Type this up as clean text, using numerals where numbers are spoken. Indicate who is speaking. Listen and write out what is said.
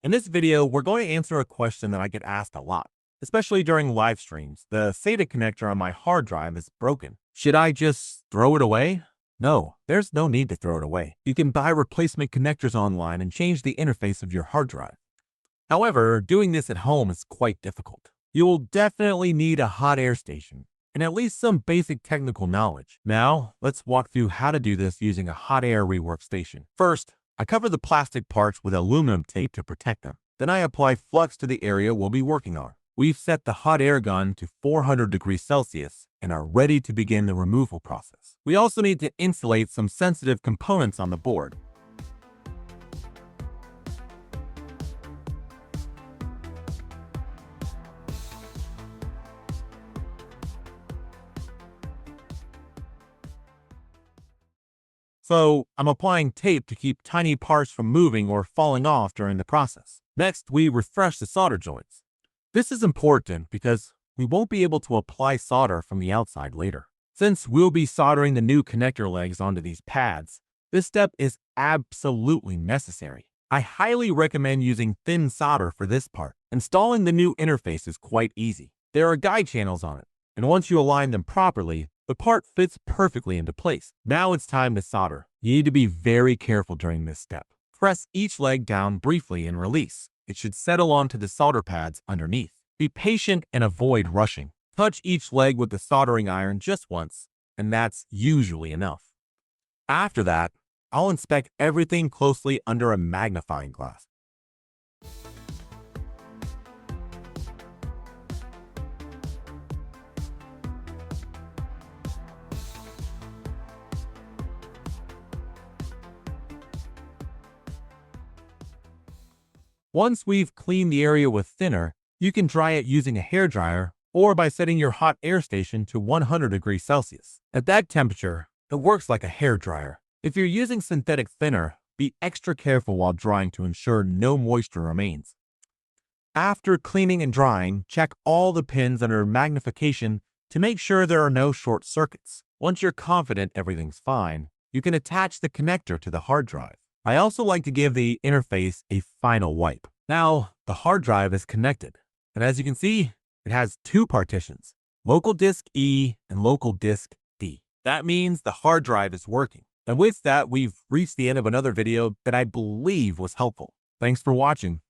Speaker 1: In this video, we're going to answer a question that I get asked a lot, especially during live streams. The SATA connector on my hard drive is broken. Should I just throw it away? No, there's no need to throw it away. You can buy replacement connectors online and change the interface of your hard drive. However, doing this at home is quite difficult. You'll definitely need a hot air station and at least some basic technical knowledge. Now, let's walk through how to do this using a hot air rework station. First, I cover the plastic parts with aluminum tape to protect them. Then I apply flux to the area we'll be working on. We've set the hot air gun to 400 degrees Celsius and are ready to begin the removal process. We also need to insulate some sensitive components on the board. So I'm applying tape to keep tiny parts from moving or falling off during the process. Next, we refresh the solder joints. This is important because we won't be able to apply solder from the outside later. Since we'll be soldering the new connector legs onto these pads, this step is absolutely necessary. I highly recommend using thin solder for this part. Installing the new interface is quite easy. There are guide channels on it, and once you align them properly, the part fits perfectly into place. Now it's time to solder. You need to be very careful during this step. Press each leg down briefly and release. It should settle onto the solder pads underneath. Be patient and avoid rushing. Touch each leg with the soldering iron just once, and that's usually enough. After that, I'll inspect everything closely under a magnifying glass. Once we've cleaned the area with thinner, you can dry it using a hairdryer or by setting your hot air station to 100 degrees Celsius. At that temperature, it works like a hairdryer. If you're using synthetic thinner, be extra careful while drying to ensure no moisture remains. After cleaning and drying, check all the pins under magnification to make sure there are no short circuits. Once you're confident everything's fine, you can attach the connector to the hard drive. I also like to give the interface a final wipe. Now, the hard drive is connected, and as you can see, it has two partitions, local disk E and local disk D. That means the hard drive is working. And with that, we've reached the end of another video that I believe was helpful. Thanks for watching.